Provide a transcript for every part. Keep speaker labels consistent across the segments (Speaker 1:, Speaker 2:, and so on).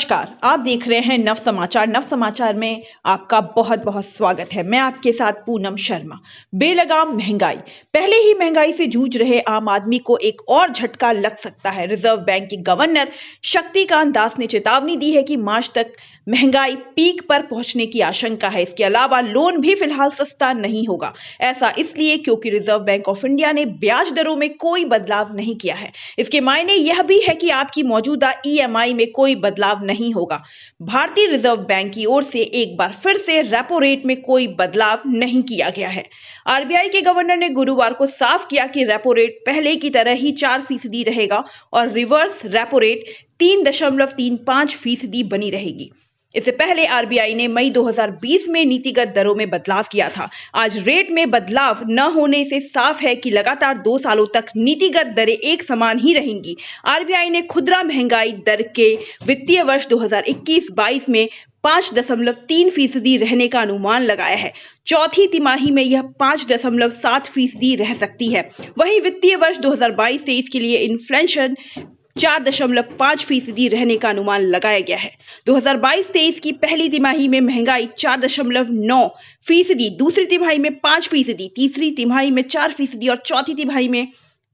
Speaker 1: नमस्कार, आप देख रहे हैं नव समाचार। नव समाचार में आपका बहुत बहुत स्वागत है। मैं आपके साथ पूनम शर्मा। बेलगाम महंगाई। पहले ही महंगाई से जूझ रहे आम आदमी को एक और झटका लग सकता है। रिजर्व बैंक की गवर्नर शक्तिकांत दास ने चेतावनी दी है कि मार्च तक महंगाई पीक पर पहुंचने की आशंका है। इसके अलावा लोन भी फिलहाल सस्ता नहीं होगा। ऐसा इसलिए क्योंकि रिजर्व बैंक ऑफ इंडिया ने ब्याज दरों में कोई बदलाव नहीं किया है। इसके मायने यह भी है कि आपकी मौजूदा ईएमआई में कोई बदलाव नहीं होगा। भारतीय रिजर्व बैंक की ओर से एक बार फिर से रेपो रेट में कोई बदलाव नहीं किया गया है। आरबीआई के गवर्नर ने गुरुवार को साफ किया कि रेपो रेट पहले की तरह ही 4% रहेगा और रिवर्स रेपो रेट 3.35% बनी रहेगी। इससे पहले आरबीआई ने मई 2020 में नीतिगत दरों में बदलाव किया था। आज रेट में बदलाव न होने से साफ है कि लगातार 2 सालों तक नीतिगत दरें एक समान ही रहेंगी। आरबीआई ने खुदरा महंगाई दर के वित्तीय वर्ष 2021-22 में 5.3% रहने का अनुमान लगाया है। चौथी तिमाही में यह 5.7% रह सकती है। वहीं वित्तीय वर्ष 2022-23 के लिए इन्फ्लेशन 4.5% रहने का अनुमान लगाया गया है। 2022-23 की पहली तिमाही में महंगाई 4.9%, दूसरी तिमाही में 5%, तीसरी तिमाही में 4% और चौथी तिमाही में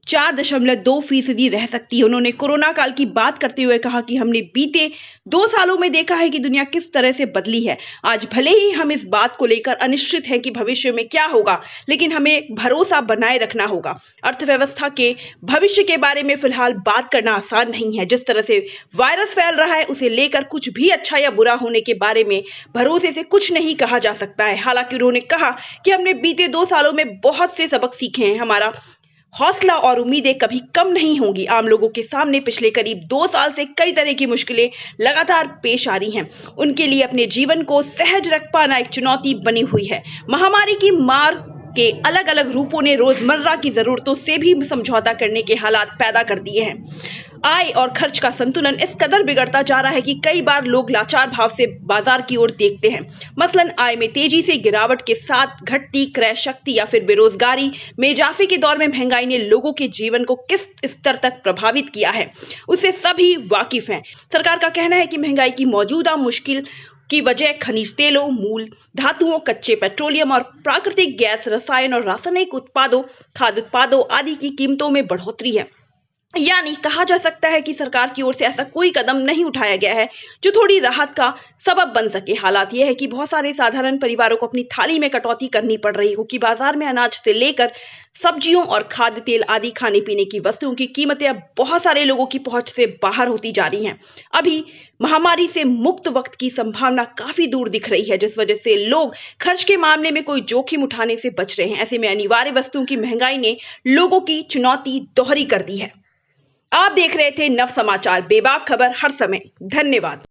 Speaker 1: 4.2% रह सकती है। उन्होंने कोरोना काल की बात करते हुए कहा कि हमने बीते 2 सालों में देखा है कि दुनिया किस तरह से बदली है। आज भले ही हम इस बात को लेकर अनिश्चित हैं कि भविष्य में क्या होगा, लेकिन हमें भरोसा बनाए रखना होगा। अर्थव्यवस्था के भविष्य के बारे में फिलहाल बात करना आसान नहीं है। जिस तरह से वायरस फैल रहा है, उसे लेकर कुछ भी अच्छा या बुरा होने के बारे में भरोसे से कुछ नहीं कहा जा सकता है। हालांकि उन्होंने कहा कि हमने बीते 2 सालों में बहुत से सबक सीखे हैं। हमारा हौसला और उम्मीदें कभी कम नहीं होंगी। आम लोगों के सामने पिछले करीब 2 साल से कई तरह की मुश्किलें लगातार पेश आ रही हैं। उनके लिए अपने जीवन को सहज रख पाना एक चुनौती बनी हुई है। महामारी की मार के अलग अलग रूपों ने रोजमर्रा की जरूरतों से भी समझौता करने के हालात पैदा कर दिए हैं। आय और खर्च का संतुलन इस कदर बिगड़ता जा रहा है कि कई बार लोग लाचार भाव से बाजार की ओर देखते हैं। मसलन आय में तेजी से गिरावट के साथ घटती क्रय शक्ति या फिर बेरोजगारी में इजाफे के दौर में महंगाई ने लोगों के जीवन को किस स्तर तक प्रभावित किया है, उससे सभी वाकिफ हैं। सरकार का कहना है कि महंगाई की मौजूदा मुश्किल की वजह खनिज तेलों, मूल धातुओं, कच्चे पेट्रोलियम और प्राकृतिक गैस, रसायन और रासायनिक उत्पादों, खाद्य उत्पादों आदि की कीमतों में बढ़ोतरी है। यानी कहा जा सकता है कि सरकार की ओर से ऐसा कोई कदम नहीं उठाया गया है जो थोड़ी राहत का सबब बन सके। हालात यह है कि बहुत सारे साधारण परिवारों को अपनी थाली में कटौती करनी पड़ रही है, क्योंकि बाजार में अनाज से लेकर सब्जियों और खाद्य तेल आदि खाने पीने की वस्तुओं की कीमतें अब बहुत सारे लोगों की पहुंच से बाहर होती जा रही हैं। अभी महामारी से मुक्त वक्त की संभावना काफी दूर दिख रही है, जिस वजह से लोग खर्च के मामले में कोई जोखिम उठाने से बच रहे हैं। ऐसे में अनिवार्य वस्तुओं की महंगाई ने लोगों की चुनौती दोहरी कर दी है। आप देख रहे थे नव समाचार, बेबाक खबर हर समय। धन्यवाद।